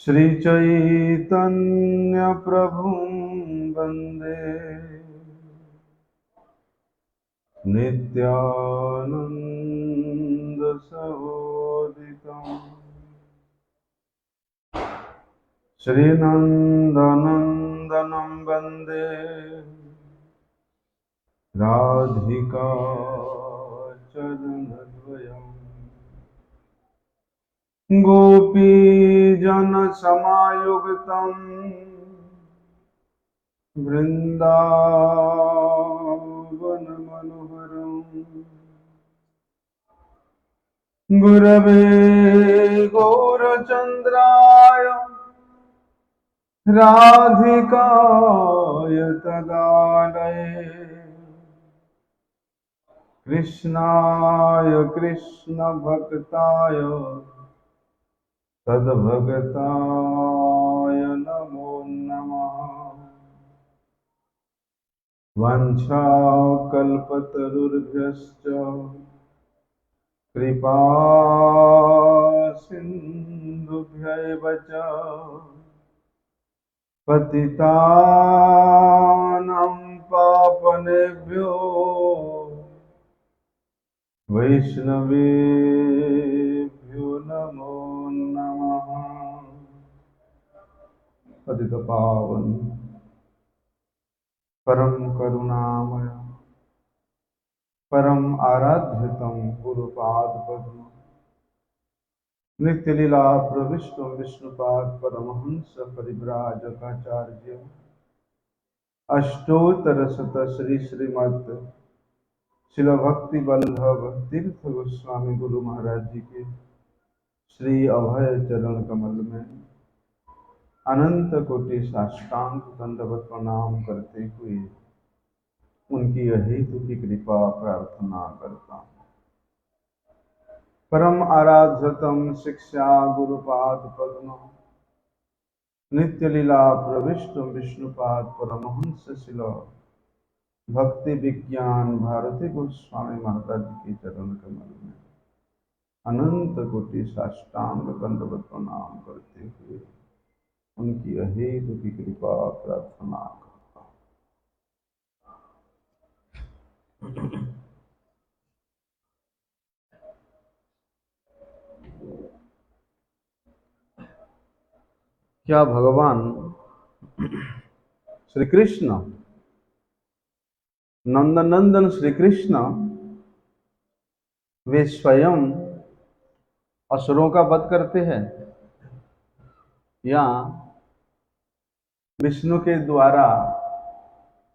श्री चैतन्य प्रभुं वन्दे नित्यानंद सहोदितं श्रीनन्दनन्दनं वन्दे राधिका चरणद्वयम् गोपीजनसमायुक्तं वृन्दावनमनोहरम् गुरवे गौरचन्द्राय राधिकाय तदालये कृष्णाय कृष्णभक्ताय तद्भगताय नमो नमः। वाञ्छाकल्पतरुभ्यश्च कृपा सिन्धुभ्यैव च पतितानां पावनेभ्यो वैष्णवेभ्यो नमो नमः। पतित पावन परम करुणामय परम आराध्यतम गुरुपाद पद्म नित्य लीला प्रविष्ट विष्णुपाद परमहंस परिव्राजकाचार्य अष्टोत्तर शत श्री श्रीमद् शिल भक्ति वल्लभ तीर्थ गोस्वामी गुरु महाराज जी के श्री अभय चरण कमल में अनंत कोटि साष्टांग दंडवत प्रणाम करते हुए उनकी अहेतु की कृपा प्रार्थना करता हूँ। परम आराध्यतम शिक्षा गुरुपाद पद्म नित्य लीला प्रविष्ट विष्णुपाद परमहंस शिल भक्ति विज्ञान भारती गोस्वामी महाराज के चरण कमल में अनंत कोटि साष्टांग दंडवत प्रणाम करते हुए उनकी अहेतु की कृपा प्रार्थना करता हूँ। क्या भगवान श्री कृष्ण नंदनंदन श्री कृष्ण वे स्वयं असुरों का वध करते हैं या विष्णु के द्वारा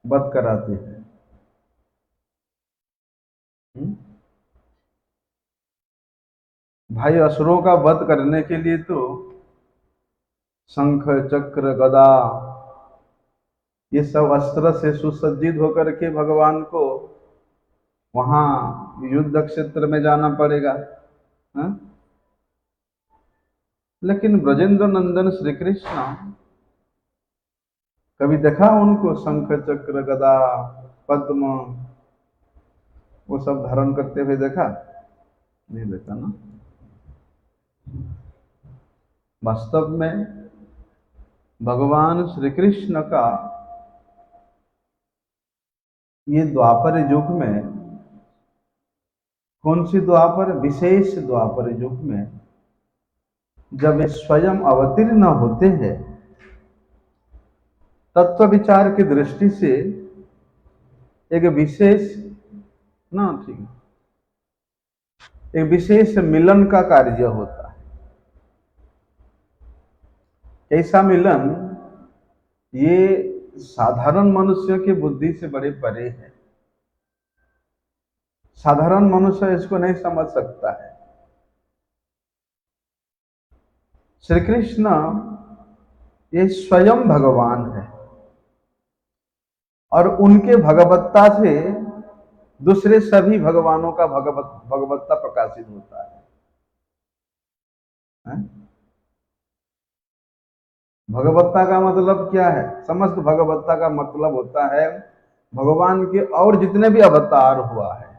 वध कराते हैं? भाई, असुरों का वध करने के लिए तो शंख चक्र गदा ये सब अस्त्र से सुसज्जित होकर के भगवान को वहां युद्ध क्षेत्र में जाना पड़ेगा। लेकिन ब्रजेंद्र नंदन श्री कृष्ण कभी देखा उनको शंख चक्र गदा पद्म वो सब धारण करते हुए देखा? नहीं देखा ना। वास्तव में भगवान श्री कृष्ण का ये द्वापर युग में, कौन सी द्वापर, विशेष द्वापर युग में जब वे स्वयं अवतीर्ण होते हैं तत्व विचार की दृष्टि से एक विशेष एक विशेष मिलन का कार्य होता है। ऐसा मिलन ये साधारण मनुष्य की बुद्धि से बड़े परे है। साधारण मनुष्य इसको नहीं समझ सकता है। श्री कृष्ण ये स्वयं भगवान है और उनके भगवत्ता से दूसरे सभी भगवानों का भगवत्ता प्रकाशित होता है। भगवत्ता का मतलब क्या है? समस्त भगवत्ता का मतलब होता है भगवान के और जितने भी अवतार हुआ है,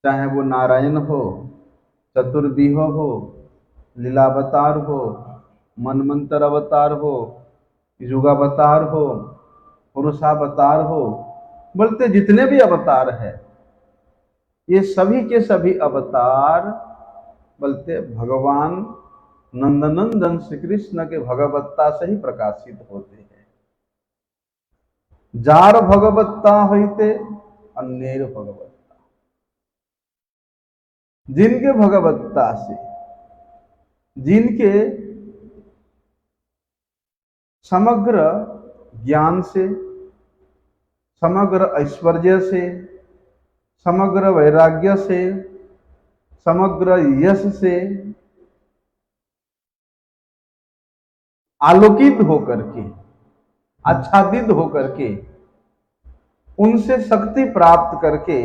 चाहे वो नारायण हो, चतुर्विह हो, लीलावतार हो, मनमंत्र अवतार हो, युगावतार हो, पुरुषावतार हो, बोलते जितने भी अवतार है ये सभी के सभी अवतार बोलते भगवान नंदनंदन श्री कृष्ण के भगवत्ता से ही प्रकाशित होते हैं। जार भगवत्ता होते अन्येर भगवत्ता, जिनके भगवत्ता से, जिनके समग्र ज्ञान से, समग्र ऐश्वर्य से, समग्र वैराग्य से, समग्र यश से आलोकित होकर के, आच्छादित होकर के, उनसे शक्ति प्राप्त करके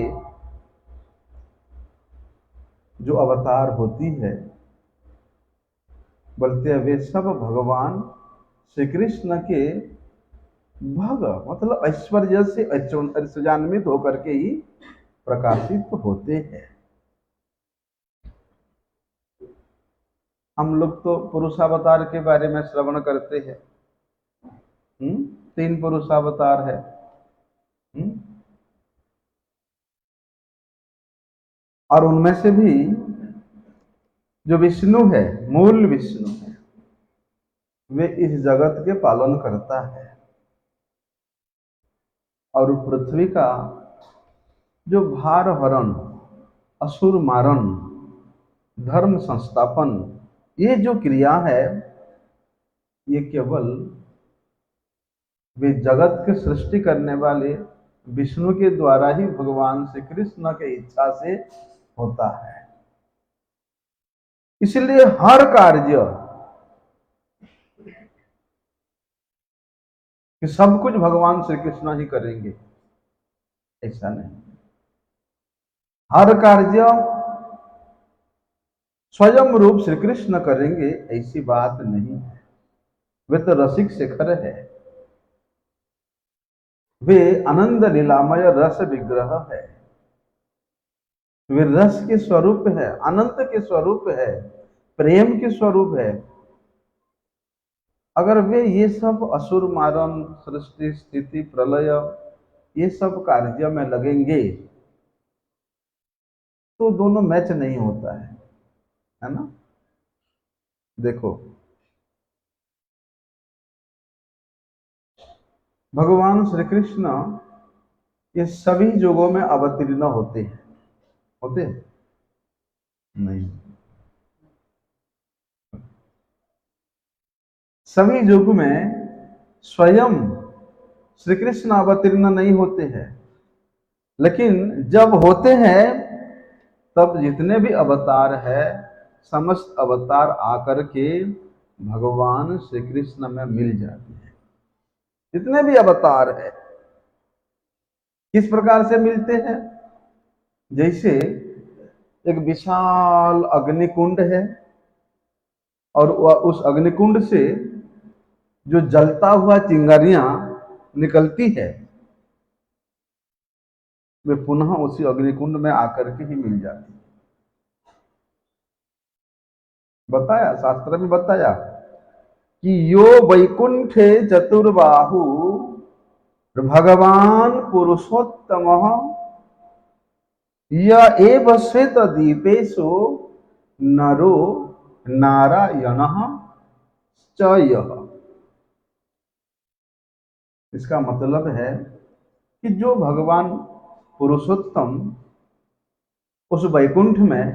जो अवतार होती है, बोलते हैं वे सब भगवान श्री कृष्ण के भग मतलब ऐश्वर्य से ऐश्वर्यान्वित होकर के ही प्रकाशित होते हैं। हम लोग तो पुरुषावतार के बारे में श्रवण करते हैं। 3 पुरुषावतार है। और उनमें से भी जो विष्णु है, मूल विष्णु है, वे इस जगत के पालन करता है और पृथ्वी का जो भार हरण, असुर मारण, धर्म संस्थापन, ये जो क्रिया है ये केवल वे जगत के सृष्टि करने वाले विष्णु के द्वारा ही भगवान श्री कृष्ण के इच्छा से होता है। इसलिए हर कार्य कि सब कुछ भगवान श्री कृष्ण ही करेंगे ऐसा नहीं। हर कार्य स्वयं रूप श्री कृष्ण करेंगे ऐसी बात नहीं है। वे तो रसिक शेखर है, वे आनंद लीलामय रस विग्रह है, वे रस के स्वरूप है, अनंत के स्वरूप है, प्रेम के स्वरूप है। अगर वे ये सब असुर मारण, सृष्टि स्थिति प्रलय ये सब कार्य में लगेंगे तो दोनों मैच नहीं होता है ना। देखो भगवान श्री कृष्ण ये सभी युगों में अवतीर्ण होते हैं, होते नहीं। सभी युग में स्वयं श्री कृष्ण अवतीर्ण नहीं होते हैं, लेकिन जब होते हैं तब जितने भी अवतार है समस्त अवतार आकर के भगवान श्री कृष्ण में मिल जाते हैं। जितने भी अवतार है किस प्रकार से मिलते हैं? जैसे एक विशाल अग्निकुंड है और उस अग्निकुंड से जो जलता हुआ चिंगारियां निकलती है वे पुनः उसी अग्निकुंड में आकर के ही मिल जाती है। बताया शास्त्र में बताया कि यो वैकुंठे चतुर्बाहु भगवान पुरुषोत्तम य एव श्वेत दीपेशु नरो नारायण च यः। इसका मतलब है कि जो भगवान पुरुषोत्तम उस वैकुंठ में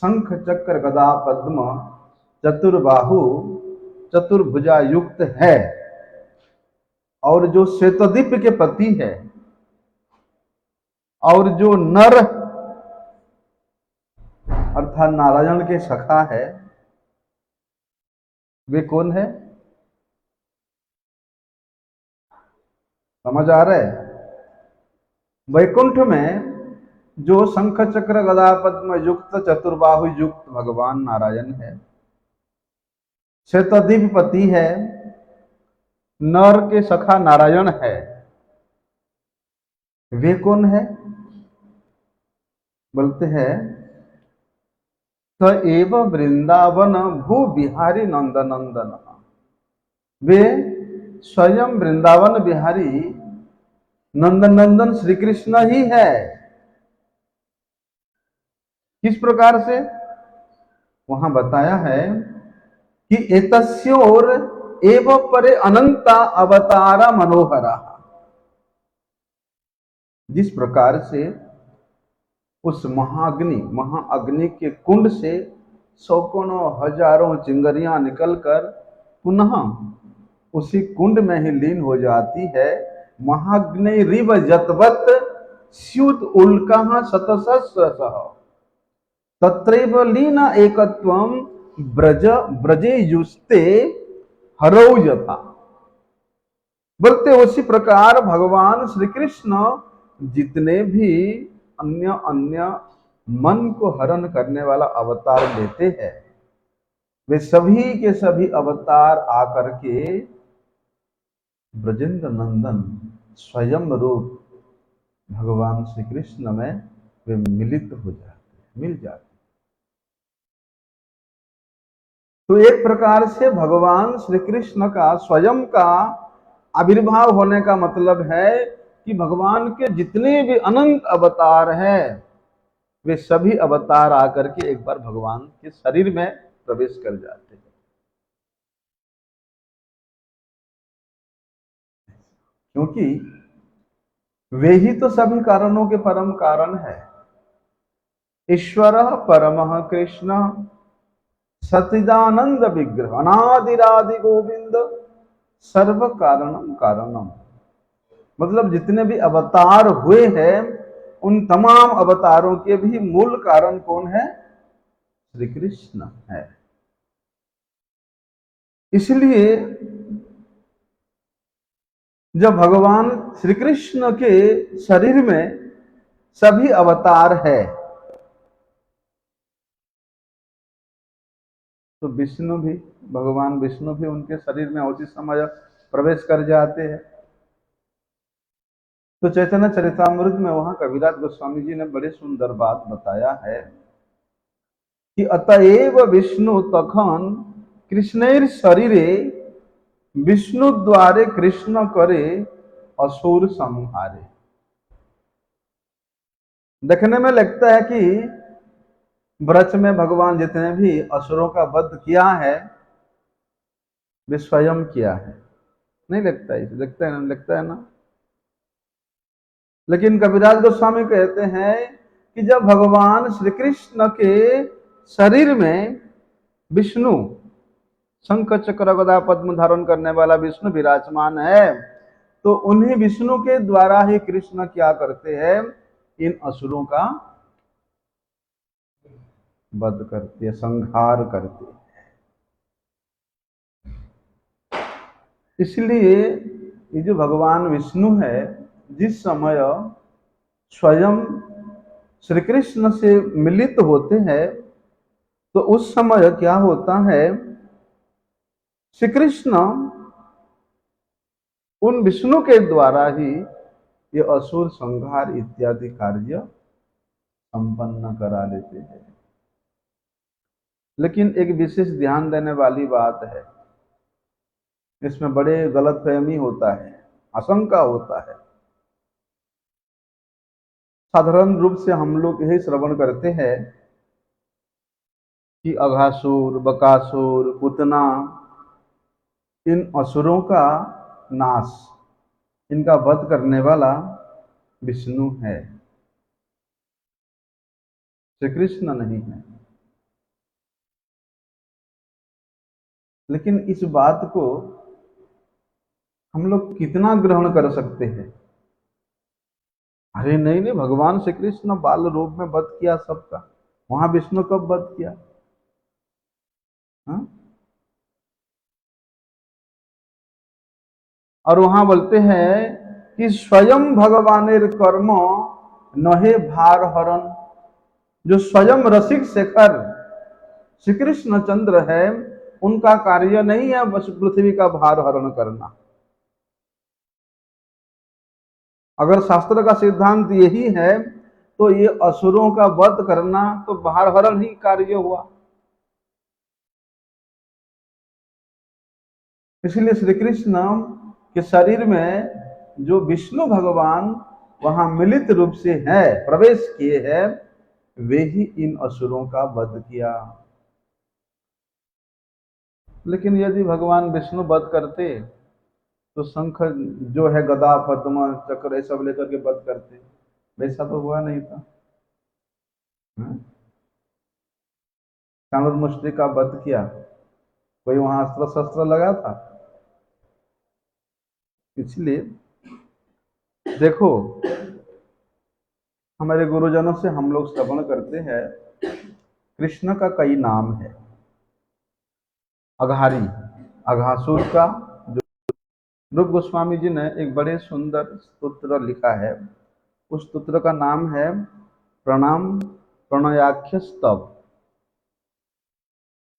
शंख चक्र गदा पद्म चतुर्बाहु चतुर्भुजा युक्त है और जो श्वेतदीप के पति है और जो नर अर्थात नारायण के सखा है वे कौन है? समझ आ रहा है? वैकुंठ में जो शंख चक्र गदा पद्म युक्त चतुर्बाहु युक्त भगवान नारायण है, श्वेतदीप पति है, नर के सखा नारायण है, वे कौन है? बोलते हैं तो एव वृंदावन भू बिहारी नंदनंदन, वे स्वयं वृंदावन बिहारी नंदनंदन श्री कृष्ण ही है। किस प्रकार से? वहां बताया है कि एतस्योर एव परे अनंता अवतारा मनोहरा, जिस प्रकार से उस महाअग्नि के कुंड से सैकड़ों हजारों चिंगारियां निकलकर पुनः उसी कुंड में ही लीन हो जाती है। महाग्नि रिव जतवत स्युत उल्का शतसहस्रशः तत्रैव लीन एकत्वम ब्रजे युस्ते हरौ यथा। बोलते उसी प्रकार भगवान श्री कृष्ण जितने भी अन्य अन्य मन को हरण करने वाला अवतार लेते हैं, वे सभी के सभी अवतार आकर के ब्रजेंद्र नंदन स्वयं रूप भगवान श्री कृष्ण में वे मिलित हो जाते, मिल जाते। तो एक प्रकार से भगवान श्री कृष्ण का स्वयं का आविर्भाव होने का मतलब है कि भगवान के जितने भी अनंत अवतार हैं, वे सभी अवतार आकर के एक बार भगवान के शरीर में प्रवेश कर जाते हैं। क्योंकि वे ही तो सभी कारणों के परम कारण है। ईश्वर परमः कृष्ण सच्चिदानंद विग्रह अनादिरादि गोविंद सर्व कारणम कारणम। मतलब जितने भी अवतार हुए हैं, उन तमाम अवतारों के भी मूल कारण कौन है? श्री कृष्ण है। इसलिए जब भगवान श्री कृष्ण के शरीर में सभी अवतार है, तो विष्णु भी, भगवान विष्णु भी उनके शरीर में उसी समय प्रवेश कर जाते हैं। तो चैतन्य चरितामृत में वहां कविराज गोस्वामी जी ने बड़े सुंदर बात बताया है कि अतएव विष्णु तखन कृष्णेर शरीरे विष्णु द्वारे कृष्ण करे असुर संहारे। देखने में लगता है कि ब्रज में भगवान जितने भी असुरों का वध किया है, वे स्वयं किया है। नहीं लगता है? लगता है ना। लेकिन कविराज गोस्वामी कहते हैं कि जब भगवान श्री कृष्ण के शरीर में विष्णु शंख चक्र गदा पद्म धारण करने वाला विष्णु विराजमान है, तो उन्हीं विष्णु के द्वारा ही कृष्ण क्या करते हैं? इन असुरों का वध करते, संहार करते। इसलिए ये जो भगवान विष्णु है, जिस समय स्वयं श्री कृष्ण से मिलित होते हैं, तो उस समय क्या होता है? श्री कृष्ण उन विष्णु के द्वारा ही ये असुर संहार इत्यादि कार्य संपन्न करा लेते हैं। लेकिन एक विशेष ध्यान देने वाली बात है, इसमें बड़े गलतफहमी होता है, आशंका होता है। साधारण रूप से हम लोग यही श्रवण करते हैं कि अघासुर, बकासुर, पूतना, इन असुरों का नाश, इनका वध करने वाला विष्णु है, श्री कृष्ण नहीं है। लेकिन इस बात को हम लोग कितना ग्रहण कर सकते हैं? अरे नहीं, भगवान श्री कृष्ण बाल रूप में वध किया सबका, वहां विष्णु कब वध किया? हा? और वहां बोलते हैं कि स्वयं भगवानेर कर्म नहे भार हरण। जो स्वयं रसिक शेखर श्री कृष्ण चंद्र है, उनका कार्य नहीं है बस पृथ्वी का भार हरण करना। अगर शास्त्र का सिद्धांत यही है तो ये असुरों का वध करना तो बाहर हरण ही कार्य हुआ। इसलिए श्री कृष्ण के शरीर में जो विष्णु भगवान वहां मिलित रूप से है, प्रवेश किए हैं, वे ही इन असुरों का वध किया। लेकिन यदि भगवान विष्णु वध करते तो शंख जो है, गदा पद्म चक्र ये सब लेकर के वध करते, वैसा तो हुआ नहीं था। चाणूर का वध किया, कोई वहां अस्त्र शस्त्र लगा था? इसलिए देखो, हमारे गुरुजनों से हम लोग श्रवण करते हैं, कृष्ण का कई नाम है। अघारी, अघासुर का जो रूप गोस्वामी जी ने एक बड़े सुंदर स्तोत्र लिखा है, उस स्तोत्र का नाम है प्रणाम प्रणयाख्य स्तव।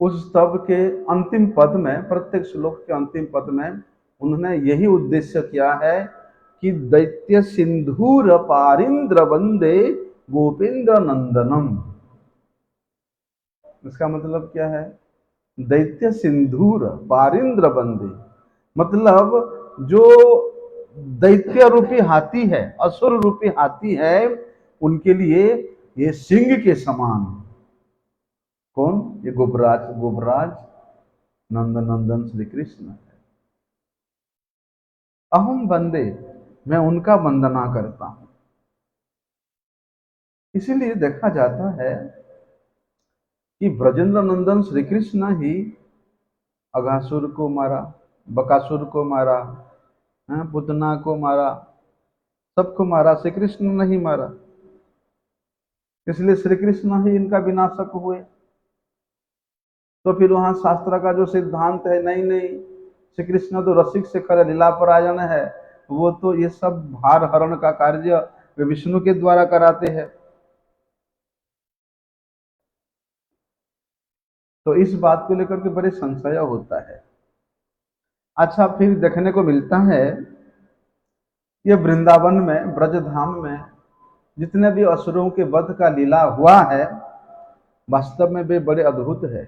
उस स्तव के अंतिम पद में, प्रत्येक श्लोक के अंतिम पद में उन्होंने यही उद्देश्य किया है कि दैत्य सिंधुर पारिंद्र वंदे गोपेंद्र नंदनम। इसका मतलब क्या है? दैत्य सिंधुर पारिंद्र वंदे, मतलब जो दैत्य रूपी हाथी है, असुर रूपी हाथी है, उनके लिए ये सिंह के समान। कौन? ये गोपराज, गोपराज नंद नंदन श्री कृष्ण है। अहम वंदे, मैं उनका वंदना करता हूं। इसीलिए देखा जाता है कि ब्रजेंद्र नंदन श्री कृष्ण ही अघासुर को मारा, बकासुर को मारा, पुतना को मारा, सबको मारा, श्री कृष्ण नहीं मारा। इसलिए श्री कृष्ण ही इनका विनाशक हुए। तो फिर वहां शास्त्र का जो सिद्धांत है, नहीं नहीं, श्री कृष्ण तो रसिक शेखर लीला परायण है, वो तो ये सब भार हरण का कार्य वे विष्णु के द्वारा कराते हैं। तो इस बात को लेकर के बड़े संशय होता है। अच्छा, फिर देखने को मिलता है ये वृंदावन में, ब्रजधाम में जितने भी असुरों के वध का लीला हुआ है, वास्तव में वे बड़े अद्भुत है।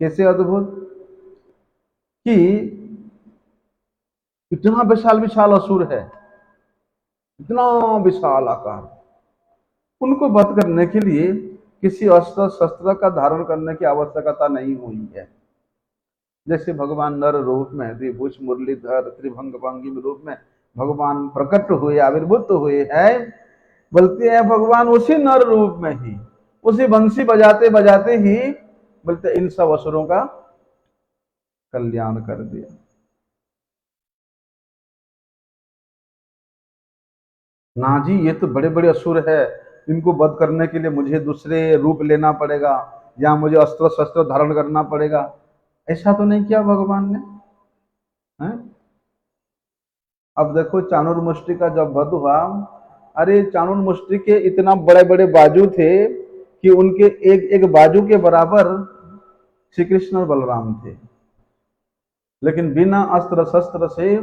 कैसे अद्भुत? कि इतना विशाल विशाल असुर है, इतना विशाल आकार, उनको वध करने के लिए किसी अस्त्र शस्त्र का धारण करने की आवश्यकता नहीं हुई है। जैसे भगवान नर रूप में, द्विभुज मुरलीधर त्रिभंग भंगिम रूप में भगवान प्रकट हुए, आविर्भूत हुए हैं, बोलते हैं भगवान उसी नर रूप में ही, उसी बंसी बजाते बजाते ही बोलते इन सब असुरों का कल्याण कर दिया। ना जी, ये तो बड़े बड़े असुर है, इनको वध करने के लिए मुझे दूसरे रूप लेना पड़ेगा या मुझे अस्त्र शस्त्र धारण करना पड़ेगा। ऐसा तो नहीं किया भगवान ने, है? अब देखो, चाणूर मुष्टि का जब वध हुआ, अरे चाणूर मुष्टि के इतना बड़े बड़े बाजू थे कि उनके एक एक बाजू के बराबर श्री कृष्ण और बलराम थे, लेकिन बिना अस्त्र शस्त्र से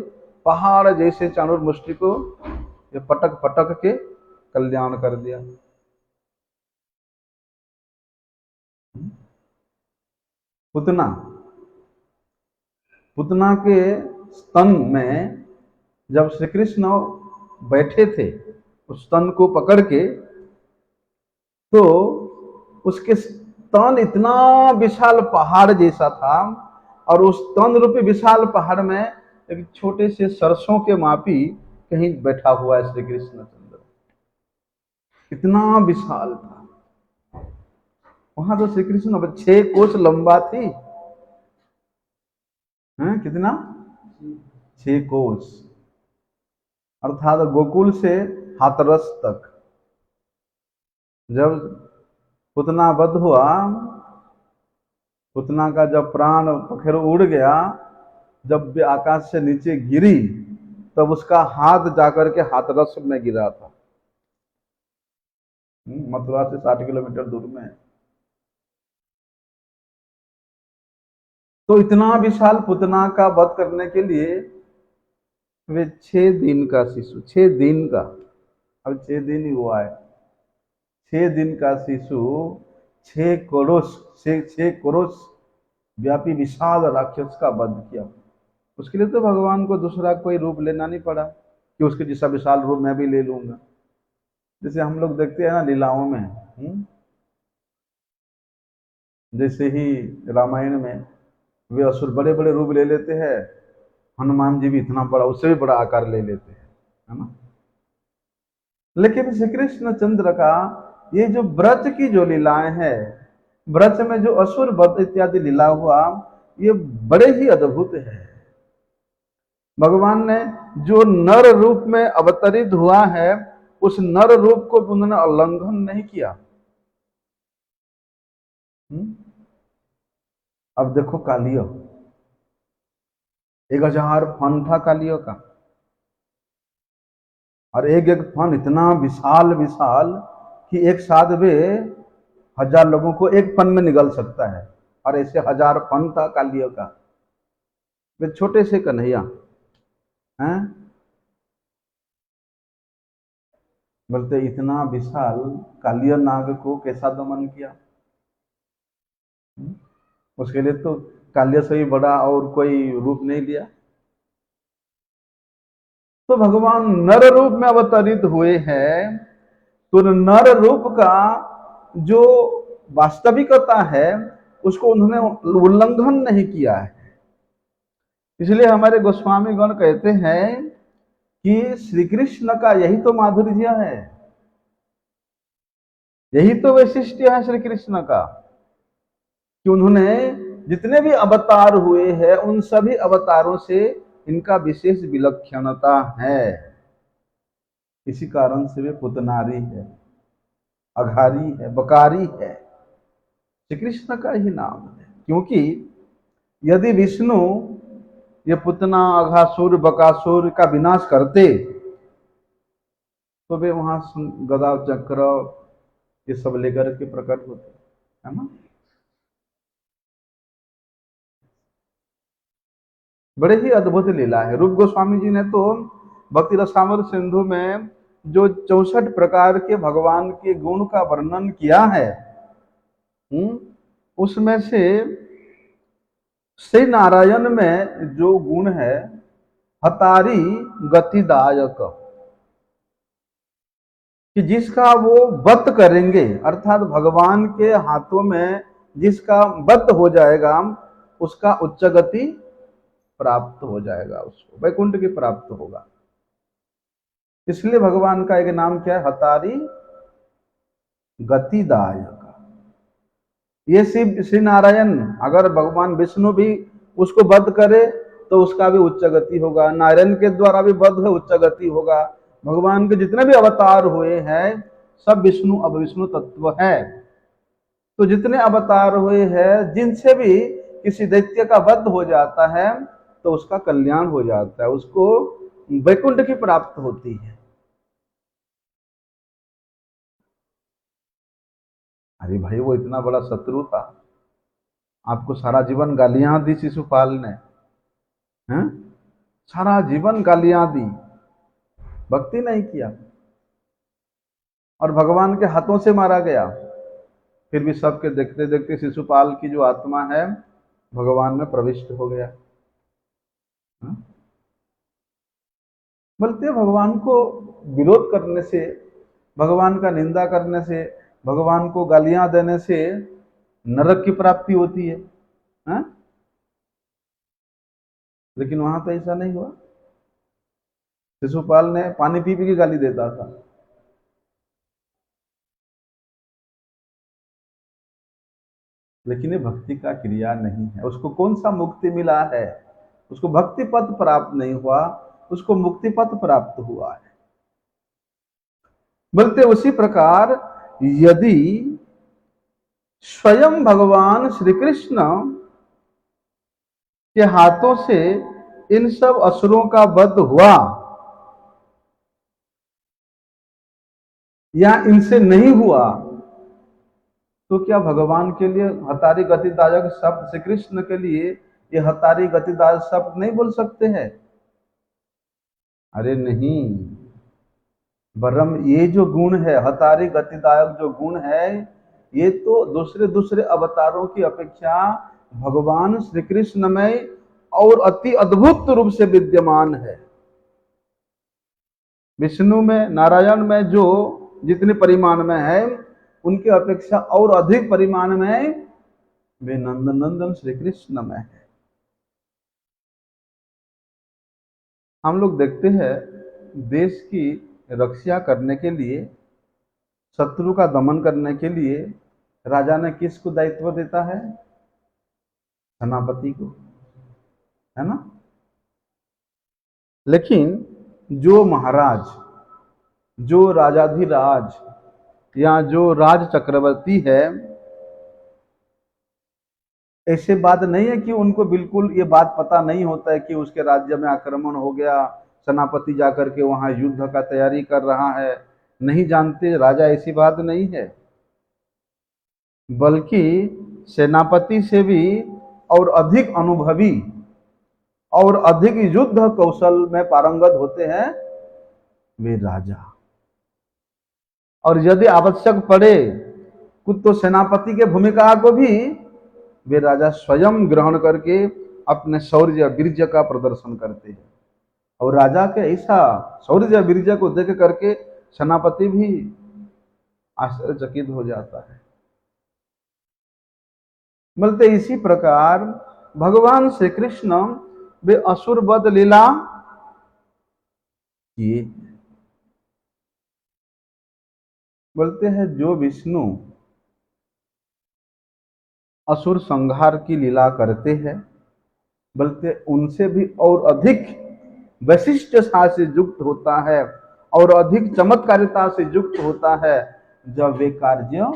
पहाड़ जैसे चाणूर मुष्टि को ये पटक पटक के कल्याण कर दिया। पुतना, पुतना के स्तन में जब श्री कृष्ण बैठे थे, उस स्तन को पकड़ के, तो उसके स्तन इतना विशाल पहाड़ जैसा था, और उस स्तन रूपी विशाल पहाड़ में एक छोटे से सरसों के मापी कहीं बैठा हुआ है श्री कृष्ण चंद्र, इतना विशाल था। वहां तो श्री कृष्ण 6 कोस लंबा थी, है कितना? 6 कोस, अर्थात गोकुल से हाथरस तक। जब पुतना वध हुआ, पुतना का जब प्राण पखेर उड़ गया, जब भी आकाश से नीचे गिरी, तब उसका हाथ जाकर के हाथरस में गिरा था। मथुरा से 60 किलोमीटर दूर में। तो इतना विशाल पुतना का वध करने के लिए वे 6 दिन का शिशु, 6 दिन का अब 6 दिन ही हुआ है। 6 दिन का शिशु 6 करोड़ व्यापी विशाल राक्षस का वध किया। उसके लिए तो भगवान को दूसरा कोई रूप लेना नहीं पड़ा कि उसके जैसा विशाल रूप मैं भी ले लूंगा। जैसे हम लोग देखते हैं ना लीलाओं में, जैसे ही रामायण में वे असुर बड़े बड़े रूप ले लेते हैं, हनुमान जी भी इतना बड़ा, उससे भी बड़ा आकार ले लेते हैं, है ना। लेकिन श्री कृष्ण चंद्र का ये जो ब्रज की जो लीलाएं हैं, ब्रज में जो असुर वध इत्यादि लीला हुआ, ये बड़े ही अद्भुत है। भगवान ने जो नर रूप में अवतरित हुआ है, उस नर रूप को उन्होंने उल्लंघन नहीं किया। अब देखो कालियो, 1000 फन था कालियो का, और एक एक फन इतना विशाल विशाल कि एक साथ वे 1000 लोगों को एक फन में निगल सकता है। और ऐसे 1000 फन था कालियो का। वे छोटे से कन्हैया हैं, बोलते इतना विशाल कालिया नाग को कैसा दमन किया। उसके लिए तो कालिया से ही बड़ा और कोई रूप नहीं लिया। तो भगवान नर रूप में अवतरित हुए हैं, तो नर रूप का जो वास्तविकता है उसको उन्होंने उल्लंघन नहीं किया है। इसलिए हमारे गोस्वामी गण कहते हैं कि श्री कृष्ण का यही तो माधुर्य है, यही तो वैशिष्ट्य है श्री कृष्ण का, कि उन्होंने जितने भी अवतार हुए हैं उन सभी अवतारों से इनका विशेष विलक्षणता है। इसी कारण से वे पुतनारी है, अघारी है, बकारी है, श्री कृष्ण का ही नाम है। क्योंकि यदि विष्णु ये पुतना, अघासुर, बकासुर का विनाश करते तो वे वहां गदा चक्र ये सब लेकर के प्रकट होते, है ना। बड़े ही अद्भुत लीला है। रूप गोस्वामी जी ने तो भक्ति रसामृत सिंधु में जो 64 प्रकार के भगवान के गुण का वर्णन किया है, उसमें से श्री नारायण में जो गुण है हतारी गतिदायक, कि जिसका वो वध करेंगे, अर्थात भगवान के हाथों में जिसका वध हो जाएगा उसका उच्च गति प्राप्त हो जाएगा, उसको वैकुंठ की प्राप्त होगा। इसलिए भगवान का एक नाम क्या है, हतारी गतिदायक। ये श्री नारायण, अगर भगवान विष्णु भी उसको वध करे तो उसका भी उच्च गति होगा, नारायण के द्वारा भी वध है, उच्च गति होगा। भगवान के जितने भी अवतार हुए हैं सब विष्णु अब विष्णु तत्व है। तो जितने अवतार हुए हैं जिनसे भी किसी दैत्य का वध हो जाता है तो उसका कल्याण हो जाता है, उसको वैकुंठ की प्राप्त होती है। अरे भाई वो इतना बड़ा शत्रु था, आपको सारा जीवन गालियां दी शिशुपाल ने, हैं? सारा जीवन गालियां दी, भक्ति नहीं किया और भगवान के हाथों से मारा गया। फिर भी सबके देखते देखते शिशुपाल की जो आत्मा है भगवान में प्रविष्ट हो गया। बोलते भगवान को विरोध करने से, भगवान का निंदा करने से, भगवान को गालियां देने से नरक की प्राप्ति होती है, है? लेकिन वहां तो ऐसा नहीं हुआ। शिशुपाल ने पानी पी पी के गाली देता था। लेकिन ये भक्ति का क्रिया नहीं है। उसको कौन सा मुक्ति मिला है? उसको भक्ति पद प्राप्त नहीं हुआ, उसको मुक्ति पद प्राप्त हुआ है। बोलते उसी प्रकार यदि स्वयं भगवान श्री कृष्ण के हाथों से इन सब असुरों का वध हुआ या इनसे नहीं हुआ तो क्या भगवान के लिए हतारी गतिदायक शब्द, श्री कृष्ण के लिए ये हतारी गतिदायक शब्द नहीं बोल सकते हैं? अरे नहीं, वरम ये जो गुण है, हतारी गतिदायक जो गुण है, ये तो दूसरे दूसरे अवतारों की अपेक्षा भगवान श्री कृष्ण में और अति अद्भुत रूप से विद्यमान है। विष्णु में, नारायण में जो जितने परिमाण में है, उनकी अपेक्षा और अधिक परिमाण में वे नंदन श्री कृष्ण में है। हम लोग देखते हैं देश की रक्षा करने के लिए, शत्रु का दमन करने के लिए राजा ने किसको दायित्व देता है? सेनापति को, है ना। लेकिन जो महाराज, जो राजाधिराज या जो राज चक्रवर्ती है, ऐसे बात नहीं है कि उनको बिल्कुल ये बात पता नहीं होता है कि उसके राज्य में आक्रमण हो गया, सेनापति जाकर के वहां युद्ध का तैयारी कर रहा है, नहीं जानते राजा, ऐसी बात नहीं है। बल्कि सेनापति से भी और अधिक अनुभवी और अधिक युद्ध कौशल में पारंगत होते हैं वे राजा। और यदि आवश्यक पड़े कुछ तो सेनापति के भूमिका को भी वे राजा स्वयं ग्रहण करके अपने शौर्य वीर्य का प्रदर्शन करते हैं। और राजा के ऐसा शौर्य वीर्य को देख करके सेनापति भी आश्चर्यचकित हो जाता है। बोलते इसी प्रकार भगवान श्री कृष्ण वे असुर वध लीला किए। बोलते हैं जो विष्णु असुर संहार की लीला करते हैं, बोलते उनसे भी और अधिक वैशिष्टता से युक्त होता है और अधिक चमत्कारिता से युक्त होता है जब वे कार्य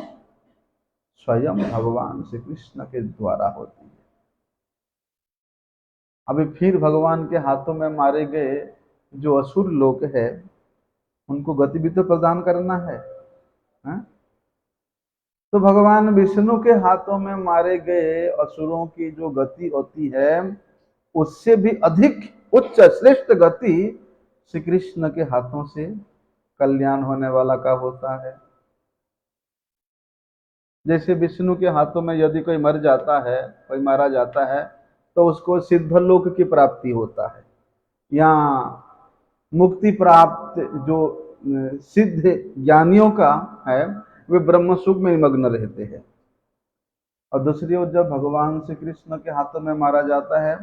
स्वयं भगवान श्री कृष्ण के द्वारा होती है। अभी फिर भगवान के हाथों में मारे गए जो असुर लोग है, उनको गति भी तो प्रदान करना है, हा? तो भगवान विष्णु के हाथों में मारे गए असुरों की जो गति होती है, उससे भी अधिक उच्च श्रेष्ठ गति श्री कृष्ण के हाथों से कल्याण होने वाला का होता है। जैसे विष्णु के हाथों में यदि कोई मर जाता है, कोई मारा जाता है, तो उसको सिद्धलोक की प्राप्ति होता है, या मुक्ति प्राप्त जो सिद्ध ज्ञानियों का है वे ब्रह्म सुख में निमग्न रहते हैं। और दूसरी ओर जब भगवान श्री कृष्ण के हाथों में मारा जाता है,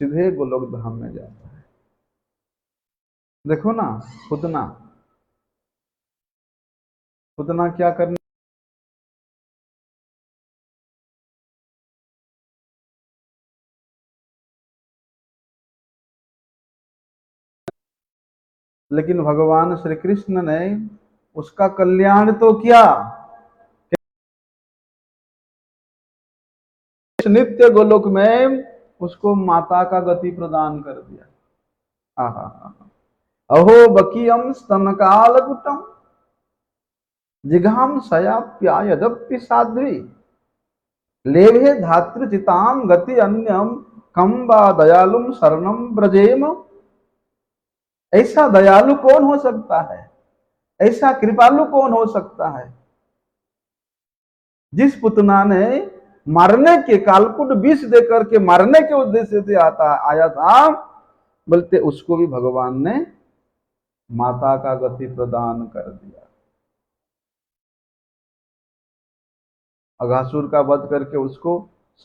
सीधे गोलोक धाम में जाता है। देखो ना, पुतना क्या करने, लेकिन भगवान श्री कृष्ण ने उसका कल्याण तो किया, नित्य गोलोक में उसको माता का गति प्रदान कर दिया। अहो बकीयम स्तनकाल कुटम जिघाम सयाप्यायदप्य साध्वी लेभे धातृचिताम गति अन्यम कंबा दयालुम शरणम ब्रजेम। ऐसा दयालु कौन हो सकता है, ऐसा कृपालु कौन हो सकता है, जिस पुतना ने मारने के कालकुट विष देकर के मारने के उद्देश्य से आया था, बोलते उसको भी भगवान ने माता का गति प्रदान कर दिया। अघासुर का वध करके उसको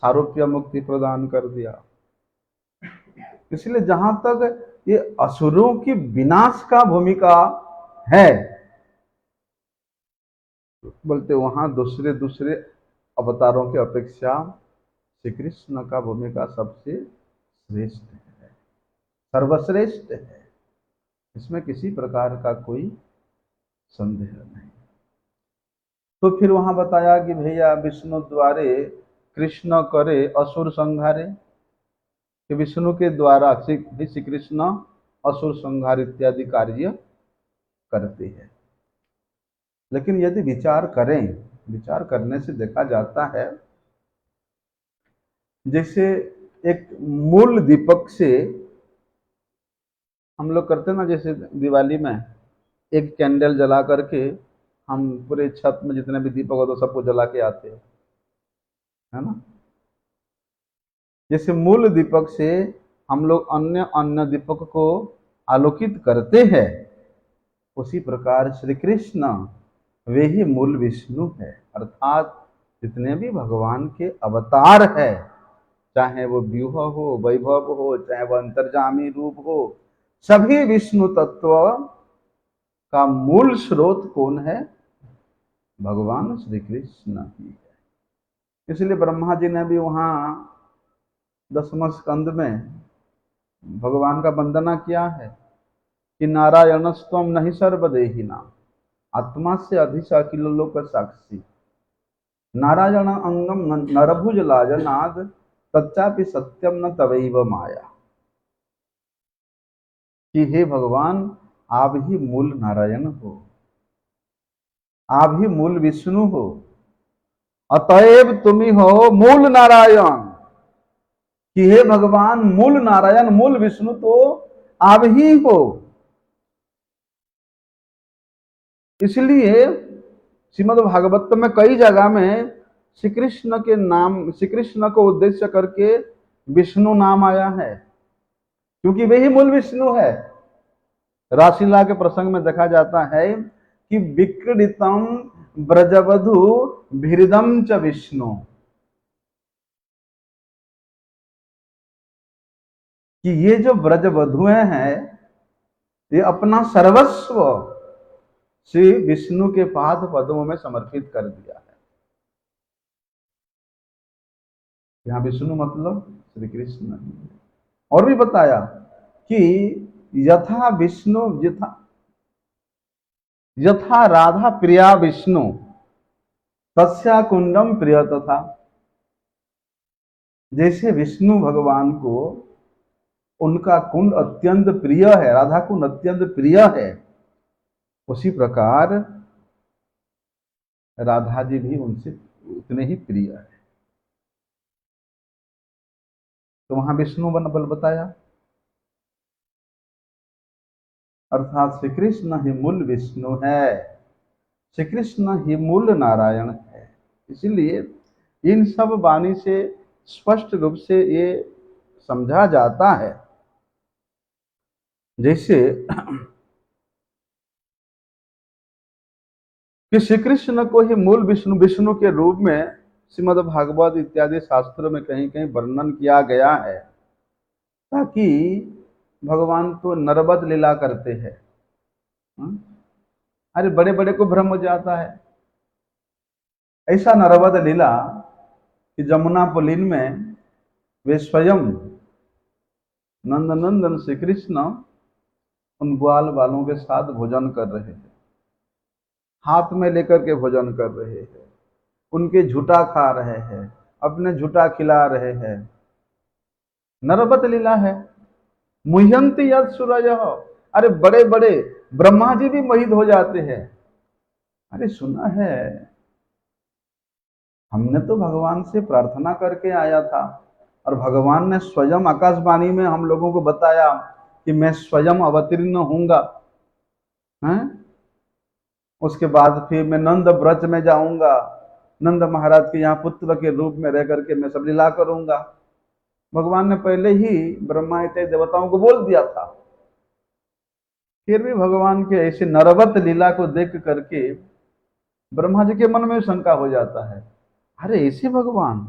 सारूप्य मुक्ति प्रदान कर दिया। इसलिए जहां तक ये असुरों की विनाश का भूमिका है, बोलते वहां दूसरे दूसरे अवतारों की अपेक्षा श्री कृष्ण का भूमिका सबसे श्रेष्ठ है, सर्वश्रेष्ठ है। इसमें किसी प्रकार का कोई संदेह नहीं। तो फिर वहां बताया कि भैया विष्णु द्वारे कृष्ण करे असुर संहारे, कि विष्णु के द्वारा श्री कृष्ण असुर संहार इत्यादि कार्य करते हैं। लेकिन यदि विचार करें, विचार करने से देखा जाता है जैसे एक मूल दीपक से हम लोग करते ना, जैसे दिवाली में एक कैंडल जला करके हम पूरे छत में जितने भी दीपक हो तो सबको जला के आते हैं, है ना। जैसे मूल दीपक से हम लोग अन्य अन्य दीपक को आलोकित करते हैं, उसी प्रकार श्री कृष्ण वे ही मूल विष्णु है, अर्थात जितने भी भगवान के अवतार है, चाहे वो व्यूह हो, वैभव हो, चाहे वो अंतर्जामी रूप हो, सभी विष्णु तत्व का मूल स्रोत कौन है? भगवान श्री कृष्ण ही है। इसलिए ब्रह्मा जी ने भी वहां 10वें स्कंद में भगवान का वंदना किया है कि नारायणस्त्वम नहीं सर्वदेहिना आत्मा से अधिश अखिल लोक साक्षी नारायण अंगम नरभुज लाजनाद तच्चापि सत्यम न तवैव माया। कि हे भगवान, आप ही मूल नारायण हो, आप ही मूल विष्णु हो, अतएव तुम ही हो मूल नारायण। कि हे भगवान, मूल नारायण मूल विष्णु तो आप ही हो। इसलिए श्रीमद् भागवत में कई जगह में श्री कृष्ण के नाम, श्री कृष्ण को उद्देश्य करके विष्णु नाम आया है, क्योंकि वे ही मूल विष्णु है। रासलीला के प्रसंग में देखा जाता है कि विक्रीडितम ब्रजवधु भिरिदम च विष्णु, कि ये जो ब्रजवधुएं हैं ये अपना सर्वस्व श्री विष्णु के पाद पद्मों में समर्पित कर दिया है। यहां विष्णु मतलब श्री कृष्ण ही है। और भी बताया कि यथा विष्णु यथा राधा प्रिया विष्णु तस्या कुंडम प्रिय तथा, जैसे विष्णु भगवान को उनका कुंड अत्यंत प्रिय है, राधा कुंड अत्यंत प्रिय है, उसी प्रकार राधा जी भी उनसे उतने ही प्रिय है। तो वहां विष्णु बल बताया, अर्थात श्री कृष्ण ही मूल विष्णु है, श्री कृष्ण ही मूल नारायण है। इसीलिए इन सब वाणी से स्पष्ट रूप से ये समझा जाता है, जैसे कि श्री कृष्ण को ही मूल विष्णु विष्णु के रूप में श्रीमद् भागवत इत्यादि शास्त्रों में कहीं कहीं वर्णन किया गया है, ताकि भगवान तो नरबद लीला करते हैं। अरे बड़े बड़े को भ्रम हो जाता है। ऐसा नरबद लीला कि जमुना पुलिन में वे स्वयं नंदनंदन श्री कृष्ण उन ग्वाल बालों के साथ भोजन कर रहे हैं, हाथ में लेकर के भोजन कर रहे हैं, उनके झूठा खा रहे हैं, अपने झूठा खिला रहे हैं। नरबत लीला है। मुह्यंती यद सूरज, अरे बड़े बड़े ब्रह्मा जी भी मोहित हो जाते हैं। अरे सुना है, हमने तो भगवान से प्रार्थना करके आया था और भगवान ने स्वयं आकाशवाणी में हम लोगों को बताया कि मैं स्वयं अवतीर्ण होऊंगा, हैं? उसके बाद फिर मैं नंद ब्रज में जाऊंगा, नंद महाराज के यहाँ पुत्र के रूप में रह करके मैं सब लीला करूंगा। भगवान ने पहले ही ब्रह्मा इत्यादि देवताओं को बोल दिया था। फिर भी भगवान के ऐसे नरवत लीला को देख करके ब्रह्मा जी के मन में शंका हो जाता है, अरे ऐसे भगवान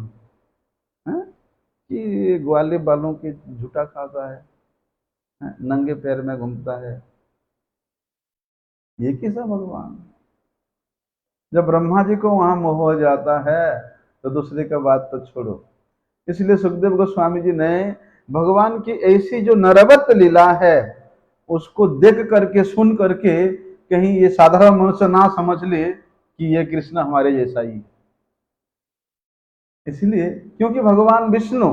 है कि ग्वाले बालों के झूठा खाता है, नंगे पैर में घूमता है, ये कैसा भगवान। जब ब्रह्मा जी को वहां मोह हो जाता है तो दूसरे का बात तो छोड़ो। इसलिए सुखदेव गोस्वामी जी ने भगवान की ऐसी जो नरवत लीला है उसको देख करके सुन करके कहीं ये साधारण मनुष्य ना समझ ले कि ये कृष्ण हमारे जैसा ही। इसलिए क्योंकि भगवान विष्णु,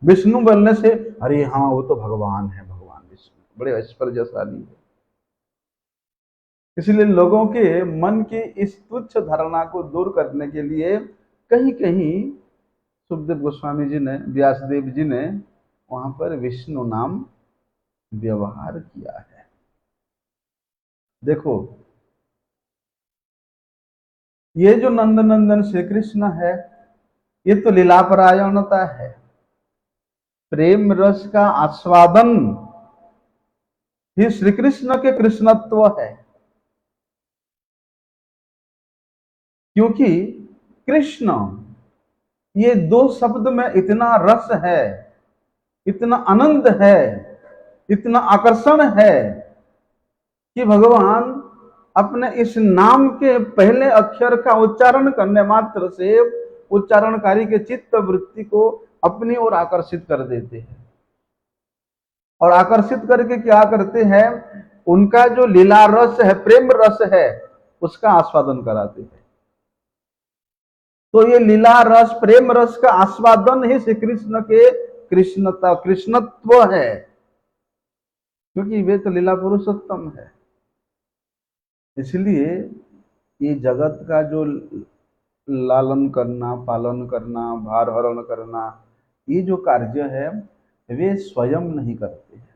विष्णु बोलने से अरे हाँ वो तो भगवान है, भगवान विष्णु बड़े ऐश्वर्यशाली है। इसलिए लोगों के मन की इस तुच्छ धारणा को दूर करने के लिए कहीं कहीं सुखदेव गोस्वामी जी ने, व्यासदेव जी ने वहां पर विष्णु नाम व्यवहार किया है। देखो, ये जो नंदनंदन श्री कृष्ण है, ये तो लीलापरायणता है, प्रेम रस का आस्वादन ही श्री कृष्ण के कृष्णत्व है। क्योंकि कृष्ण, ये दो शब्द में इतना रस है, इतना आनंद है, इतना आकर्षण है कि भगवान अपने इस नाम के पहले अक्षर का उच्चारण करने मात्र से उच्चारणकारी के चित्त वृत्ति को अपनी ओर आकर्षित कर देते हैं। और आकर्षित करके क्या करते हैं, उनका जो लीला रस है, प्रेम रस है, उसका आस्वादन कराते हैं। तो ये लीला रस, प्रेम रस का आस्वादन ही श्री कृष्ण के कृष्णत्व है, क्योंकि वे तो लीला पुरुषोत्तम है। इसलिए ये जगत का जो लालन करना, पालन करना, भार हरण करना, ये जो कार्य है, वे स्वयं नहीं करते हैं।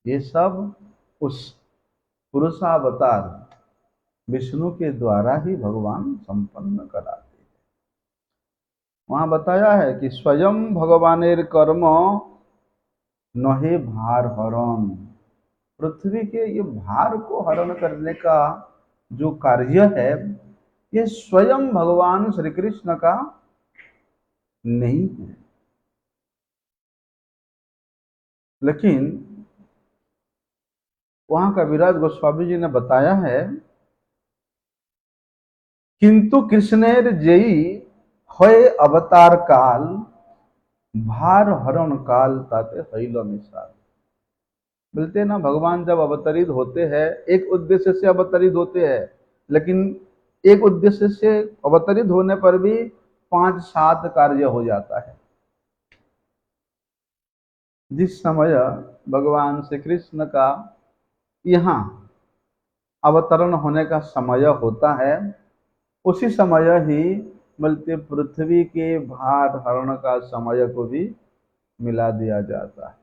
ये सब उस पुरुषावतार विष्णु के द्वारा ही भगवान संपन्न कराते हैं। वहां बताया है कि स्वयं भगवानेर कर्म नहे भार हरण। पृथ्वी के ये भार को हरण करने का जो कार्य है, ये स्वयं भगवान श्री कृष्ण का नहीं है। लेकिन वहां कविराज गोस्वामी जी ने बताया है, किंतु कृष्णेर जयी है अवतार काल, भार हरण काल ताते हैल मिसाल। बोलते हैं ना, भगवान जब अवतरित होते हैं, एक उद्देश्य से अवतरित होते हैं, लेकिन एक उद्देश्य से अवतरित होने पर भी 5-7 कार्य हो जाता है। जिस समय भगवान श्री कृष्ण का यहाँ अवतरण होने का समय होता है, उसी समय ही बल्कि पृथ्वी के भार हरण का समय को भी मिला दिया जाता है।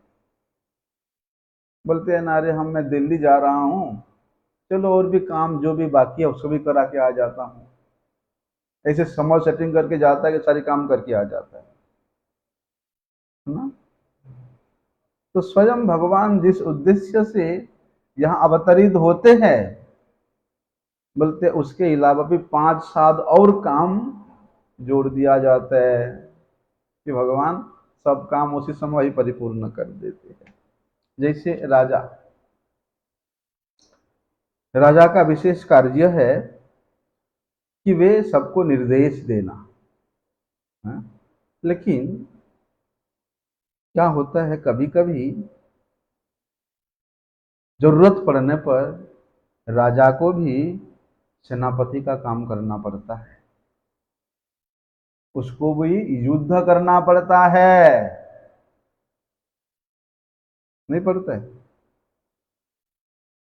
बोलते हैं ना, अरे मैं दिल्ली जा रहा हूँ, चलो और भी काम जो भी बाकी है उसको भी करा के आ जाता हूँ। ऐसे समय सेटिंग करके जाता है कि सारी काम करके आ जाता है ना। तो स्वयं भगवान जिस उद्देश्य से यहाँ अवतरित होते हैं, बोलते उसके अलावा भी 5-7 और काम जोड़ दिया जाता है कि भगवान सब काम उसी समय ही परिपूर्ण कर देते हैं। जैसे राजा का विशेष कार्य है कि वे सबको निर्देश देना है। लेकिन क्या होता है, कभी कभी जरूरत पड़ने पर राजा को भी सेनापति का काम करना पड़ता है, उसको भी युद्ध करना पड़ता है, नहीं पड़ता है।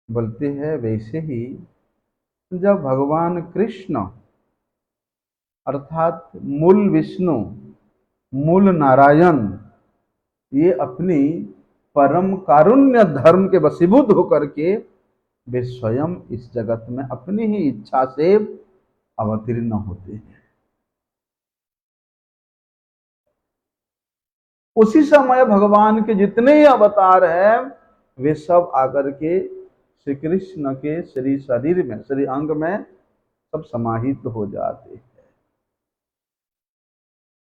बोलते हैं वैसे ही जब भगवान कृष्ण अर्थात मूल विष्णु, मूल नारायण, ये अपनी परम कारुण्य धर्म के वशीभूत होकर के वे स्वयं इस जगत में अपनी ही इच्छा से अवतीर्ण होते हैं, उसी समय भगवान के जितने ही अवतार हैं, वे सब आकर के श्री कृष्ण के श्री शरीर में, श्री अंग में सब समाहित हो जाते हैं।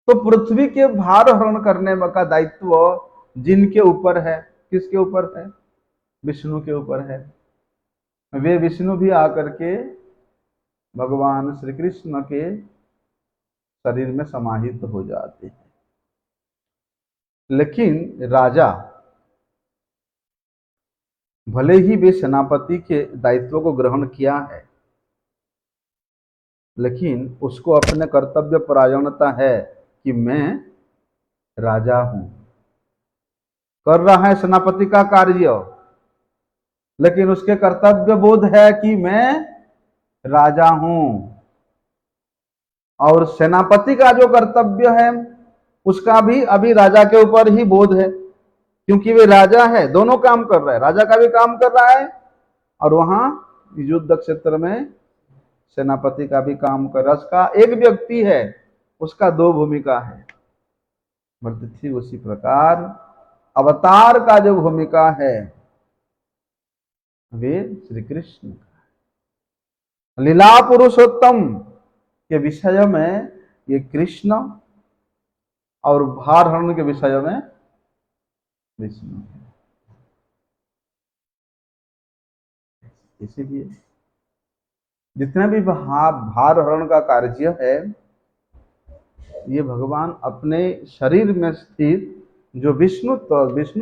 तो पृथ्वी के भार हरण करने का दायित्व जिनके ऊपर है, किसके ऊपर है? विष्णु के ऊपर है। वे विष्णु भी आकर के भगवान श्री कृष्ण के शरीर में समाहित हो जाते हैं। लेकिन राजा भले ही वे सेनापति के दायित्व को ग्रहण किया है, लेकिन उसको अपने कर्तव्य परायणता है कि मैं राजा हूं, कर रहा है सेनापति का कार्य, लेकिन उसके कर्तव्य बोध है कि मैं राजा हूं। और सेनापति का जो कर्तव्य है उसका भी अभी राजा के ऊपर ही बोध है, क्योंकि वे राजा है, दोनों काम कर रहा है, राजा का भी काम कर रहा है और वहां युद्ध क्षेत्र में सेनापति का भी काम कर, रस का एक व्यक्ति है, उसका दो भूमिका है। बोलते ठीक उसी प्रकार अवतार का जो भूमिका है वे श्री कृष्ण का। लीला पुरुषोत्तम के विषय में ये कृष्ण और भार हरण के विषय में विष्णु है। इसीलिए जितना भी भार हरण का कार्य है ये भगवान अपने शरीर में स्थित जो विष्णु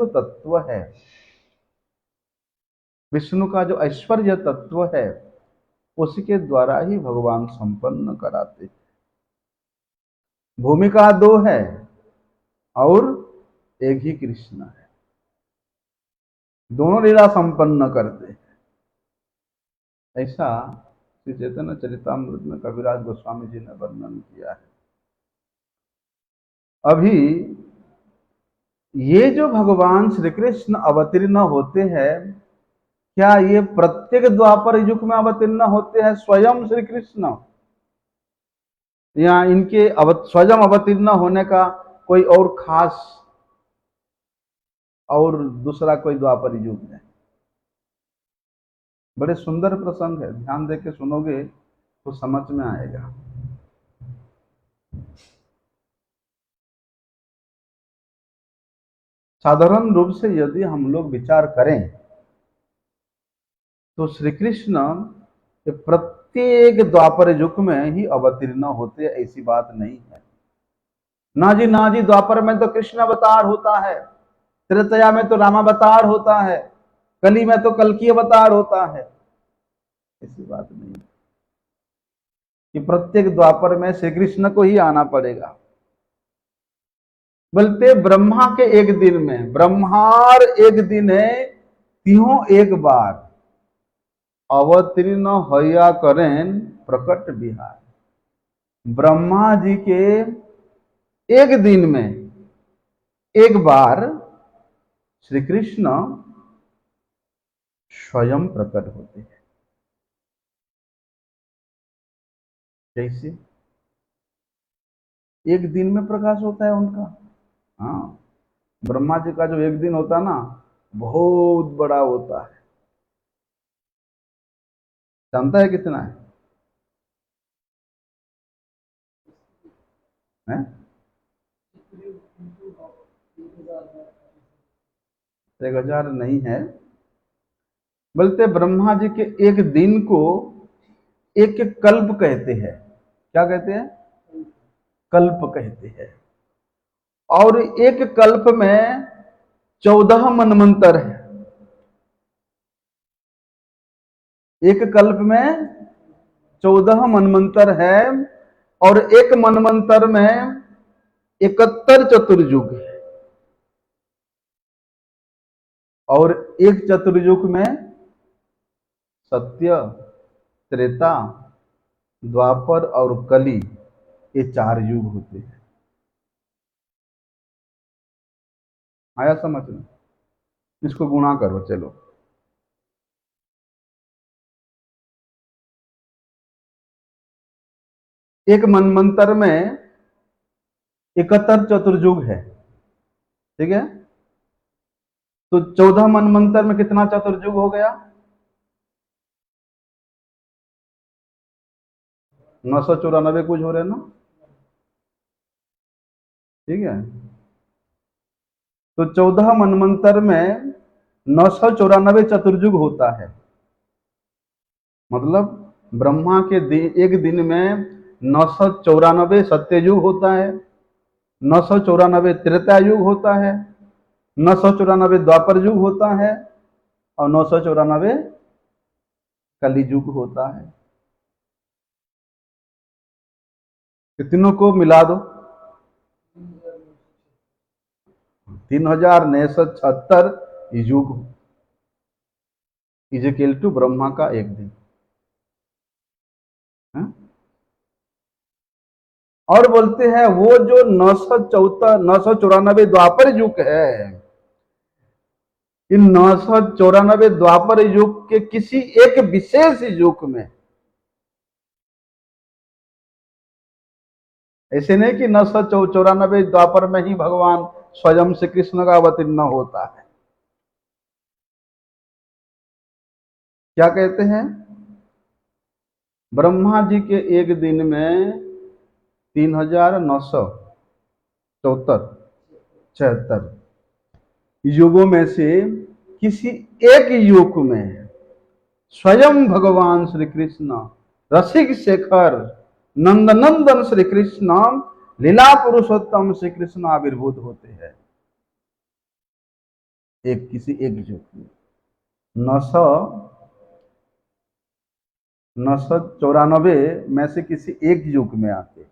तत्व है, विष्णु का जो ऐश्वर्य तत्व है, उसके द्वारा ही भगवान संपन्न कराते। भूमिका दो है और एक ही कृष्ण है, दोनों लीला संपन्न करते हैं। ऐसा श्री चैतन्य चरितामृत में कविराज गोस्वामी जी ने वर्णन किया है। अभी ये जो भगवान श्री कृष्ण अवतीर्ण होते हैं, क्या ये प्रत्येक द्वापर युग में अवतीर्ण होते हैं स्वयं श्री कृष्ण, या इनके स्वयं अवतीर्ण होने का कोई और खास और दूसरा कोई द्वापर युग है? बड़े सुंदर प्रसंग है, ध्यान देके सुनोगे तो समझ में आएगा। साधारण रूप से यदि हम लोग विचार करें तो श्री कृष्ण प्रत्येक द्वापर युग में ही अवतीर्ण होते, ऐसी बात नहीं है। ना जी द्वापर में तो कृष्ण अवतार होता है, त्रेतया में तो रामावतार होता है, कली में तो कल्कि अवतार होता है। ऐसी बात नहीं कि प्रत्येक द्वापर में श्री कृष्ण को ही आना पड़ेगा। बोलते ब्रह्मा के एक दिन में, ब्रह्मार एक दिन है तिहो एक बार अवतीर्ण होया करें प्रकट बिहार। ब्रह्मा जी के एक दिन में एक बार श्री कृष्ण स्वयं प्रकट होते हैं। जैसे एक दिन में प्रकाश होता है उनका। हाँ, ब्रह्मा जी का जो एक दिन होता है ना, बहुत बड़ा होता है। जानता है कितना है? 1000 नहीं है। बोलते ब्रह्मा जी के एक दिन को एक कल्प कहते हैं। क्या कहते हैं? कल्प कहते हैं। और एक कल्प में 14 मनमंत्र है। एक कल्प में 14 मनमंत्र है और एक मनमंत्र में 71 चतुर्युग है और एक चतुर्युग में सत्य, त्रेता, द्वापर और कली, ये 4 युग होते हैं। आया समझ में? इसको गुणा करो चलो। एक मनमंत्र में 71 चतुर्युग है, ठीक है? तो 14 मनमंत्र में कितना चतुर्युग हो गया? 994 कुछ हो रहे ना, ठीक है? तो 14 मनमंत्र में 994 चतुर्युग होता है। मतलब ब्रह्मा के एक दिन में 994 सत्ययुग होता है, 994 त्रेता युग होता है, 994 द्वापर युग होता है और 994 कली युग होता है। तीनों को मिला दो 3976 युग इज इक्वल टू ब्रह्मा का एक दिन। है? और बोलते हैं वो जो 994 द्वापर युग है, इन 994 द्वापर युग के किसी एक विशेष युग में, ऐसे नहीं कि 994 द्वापर में ही भगवान स्वयं श्री कृष्ण का अवतीर्ण होता है। क्या कहते हैं? ब्रह्मा जी के एक दिन में 3974 युगों में से किसी एक युग में स्वयं भगवान श्री कृष्ण रसिक शेखर नंदनंदन श्री कृष्ण लीला पुरुषोत्तम श्री कृष्ण आविर्भूत होते हैं। किसी एक युग में 994 में से किसी एक युग में आते हैं,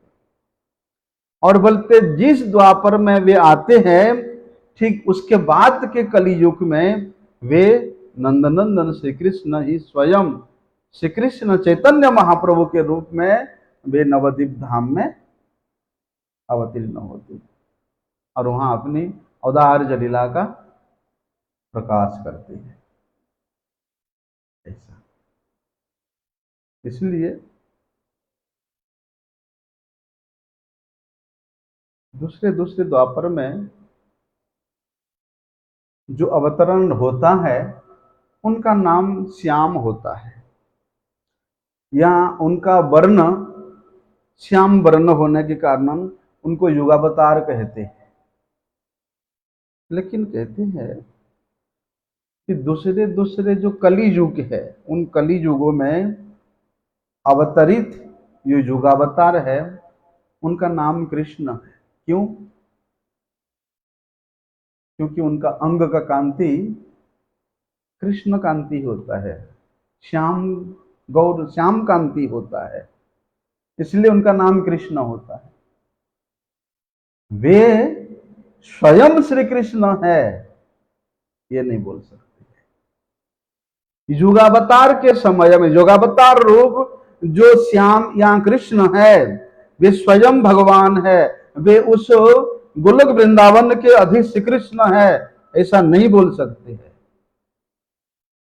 और बोलते जिस द्वापर में वे आते हैं ठीक उसके बाद के कली युग में वे नंदनंदन श्री कृष्ण ही स्वयं श्री कृष्ण चैतन्य महाप्रभु के रूप में वे नवद्वीप धाम में अवतीर्ण होते और वहां अपनी औदार्य लीला का प्रकाश करते हैं। ऐसा इसलिए दूसरे दूसरे द्वापर में जो अवतरण होता है उनका नाम श्याम होता है, या उनका वर्ण श्याम वर्ण होने के कारण उनको युगावतार कहते हैं। लेकिन कहते हैं कि दूसरे दूसरे जो कली युग है उन कली युगों में अवतरित जो युगावतार है उनका नाम कृष्ण है। क्यों? क्योंकि उनका अंग का कांति कृष्ण कांति होता है, श्याम गौर श्याम कांति होता है, इसलिए उनका नाम कृष्ण होता है। वे स्वयं श्री कृष्ण है ये नहीं बोल सकते। युगावतार के समय में युगावतार रूप जो श्याम या कृष्ण है वे स्वयं भगवान है, वे उस गोलोक वृंदावन के अधिक श्री कृष्ण है ऐसा नहीं बोल सकते हैं,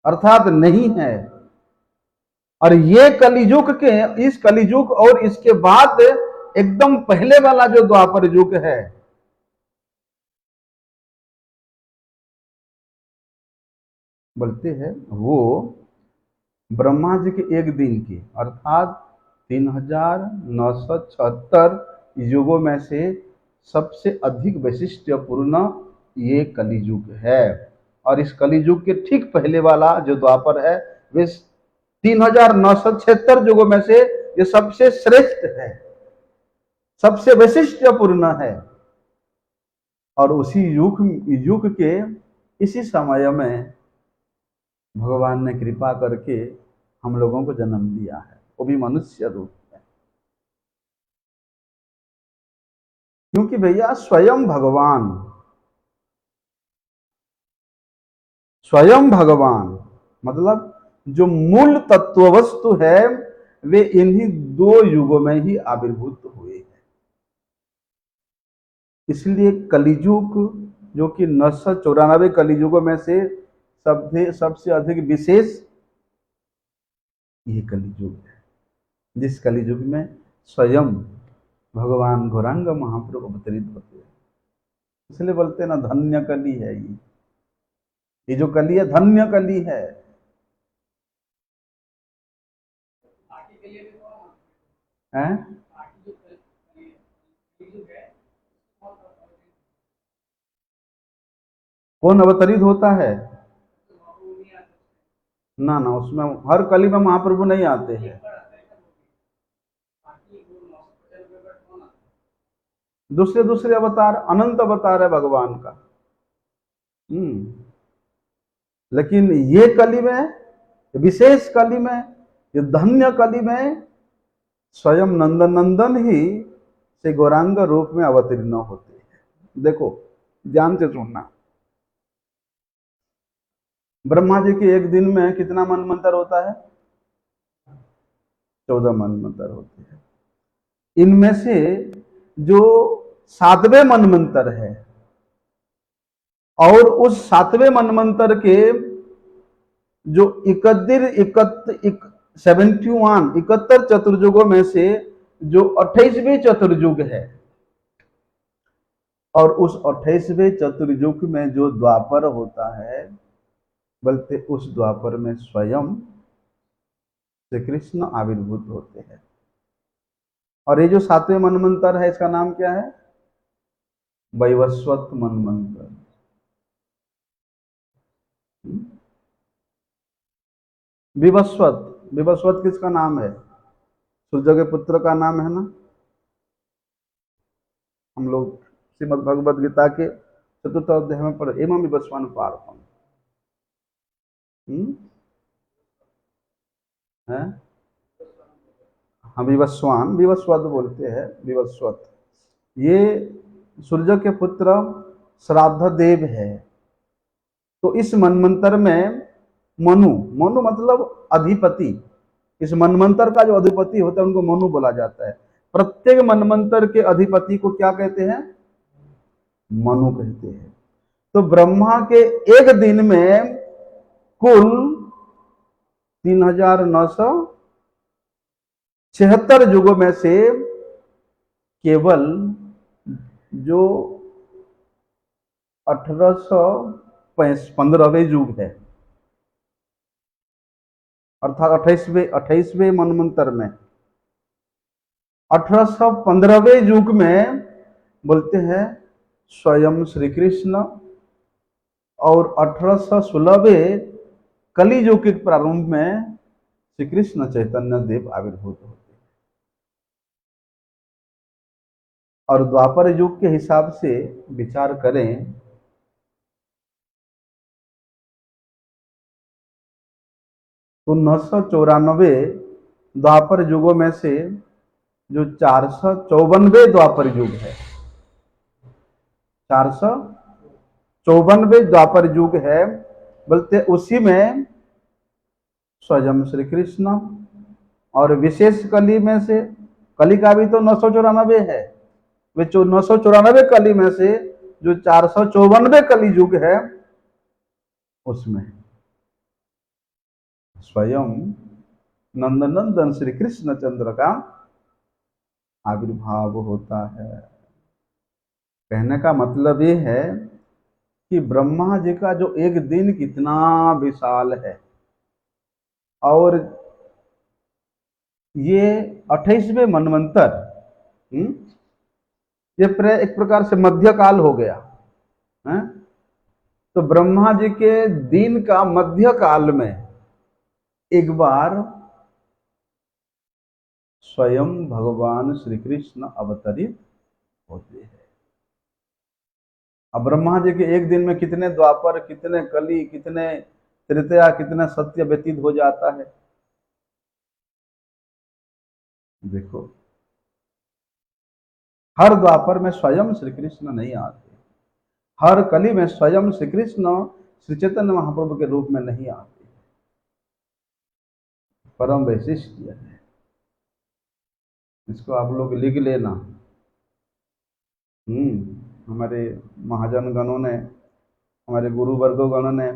अर्थात नहीं है। और ये कलियुग के इस कलियुग और इसके बाद एकदम पहले वाला जो द्वापर युग है बोलते हैं वो ब्रह्मा जी के एक दिन की अर्थात 3976 युगों में से सबसे अधिक वैशिष्ट्यपूर्ण ये कलियुग है। और इस कलियुग के ठीक पहले वाला जो द्वापर है वे 3976 युगों में से ये सबसे श्रेष्ठ है, सबसे वैशिष्ट्यपूर्ण है। और उसी युग के इसी समय में भगवान ने कृपा करके हम लोगों को जन्म दिया है, वो भी मनुष्य रूप में। क्योंकि भैया स्वयं भगवान मतलब जो मूल तत्व वस्तु है वे इन्हीं दो युगों में ही आविर्भूत हुए हैं। इसलिए कलियुग जो कि 994 कलियुगों में से सबसे अधिक विशेष ये कलियुग है, जिस कलियुग में स्वयं भगवान गौरांग महाप्रभु अवतरित होते हैं। इसलिए बोलते हैं ना धन्य कली है ये जो कली है धन्य कली है। हैं? कौन अवतरित होता है? ना ना उसमें हर कली में महाप्रभु नहीं आते हैं। दूसरे दूसरे अवतार अनंत अवतार है भगवान का। लेकिन ये कली में विशेष कली में ये धन्य कली में स्वयं नंदन ही से गौरांग रूप में अवतीर्ण होते हैं। देखो ध्यान से सुनना, ब्रह्मा जी के एक दिन में कितना मनमंत्र होता है? 14 मनमंत्र होते हैं। इनमें से जो 7वें मनमंत्र है और उस 7वें मनमंत्र के जो 71 चतुर्युगों में से जो 28वें चतुर्युग है, और उस 28वें चतुर्युग में जो द्वापर होता है, बल्कि उस द्वापर में स्वयं श्री कृष्ण आविर्भूत होते हैं। और ये जो 7वें मनमंत्र है, इसका नाम क्या है? वैवस्वत मनमंत्र। विवस्वत, विवस्वत किसका नाम है? सूर्य के पुत्र का नाम है ना। हम लोग श्रीमद् भगवद गीता के 4th अध्याय में पढ़े, एवं विवस्वान पार्थम है। हाँ, विवस्वान, विवस्वत बोलते हैं, विवस्वत। ये सूर्य के पुत्र श्राद्ध देव है। तो इस मनमंत्र में मनु, मनु मतलब अधिपति, इस मनमंत्र का जो अधिपति होता है उनको मनु बोला जाता है। प्रत्येक मनमंत्र के अधिपति को क्या कहते हैं? मनु कहते हैं। तो ब्रह्मा के एक दिन में कुल 3976 युगों में से केवल जो 1815वें युग है, अर्थात 28वें मनमंत्र में 1815वें युग में बोलते हैं स्वयं श्री कृष्ण, और 1816वें कली युग के प्रारंभ में श्री कृष्ण चैतन्य देव आविर्भूत होते हैं। और द्वापर युग के हिसाब से विचार करें तो 994 द्वापर युगों में से जो 454वें द्वापर युग है, 454वें द्वापर युग है, बोलते उसी में स्वयं श्री कृष्ण, और विशेष कली में से, कली का भी तो 994 है, वे 994 कली में से जो 454वें कली युग है उसमें स्वयं नंदनंदन श्री कृष्ण चंद्र का आविर्भाव होता है। कहने का मतलब ये है कि ब्रह्मा जी का जो एक दिन कितना विशाल है, और ये 28वें मनवंतर ये एक प्रकार से मध्यकाल हो गया है। तो ब्रह्मा जी के दिन का मध्यकाल में एक बार स्वयं भगवान श्री कृष्ण अवतरित होते हैं। अब ब्रह्मा जी के एक दिन में कितने द्वापर, कितने कली, कितने त्रेता, कितने सत्य व्यतीत हो जाता है। देखो, हर द्वापर में स्वयं श्री कृष्ण नहीं आते, हर कली में स्वयं श्री कृष्ण श्री चैतन्य महाप्रभु के रूप में नहीं आते। परम वैशिष्ट है, इसको आप लोग लिख लेना। हमारे महाजन गणों ने, हमारे गुरु वर्गो गणों ने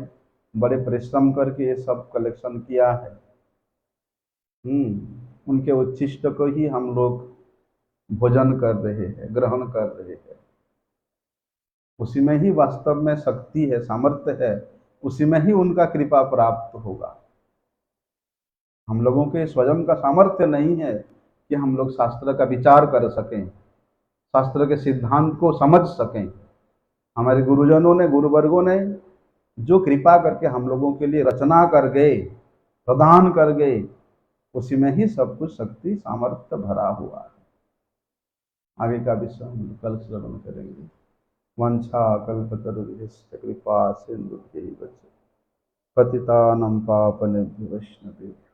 बड़े परिश्रम करके ये सब कलेक्शन किया है। उनके उच्छिष्ट को ही हम लोग भोजन कर रहे हैं, ग्रहण कर रहे हैं। उसी में ही वास्तव में शक्ति है, सामर्थ्य है, उसी में ही उनका कृपा प्राप्त होगा। हम लोगों के स्वयं का सामर्थ्य नहीं है कि हम लोग शास्त्र का विचार कर सकें, शास्त्र के सिद्धांत को समझ सकें। हमारे गुरुजनों ने, गुरुवर्गों ने जो कृपा करके हम लोगों के लिए रचना कर गए, प्रदान कर गए, उसी में ही सब कुछ शक्ति सामर्थ्य भरा हुआ है। आगे का विषय हम कल श्रवण करेंगे। वंशा कल्पतरुभ्यश्च कृपा सिंधुभ्यैव च पतितानां पावनेभ्यो वैष्णवेभ्यो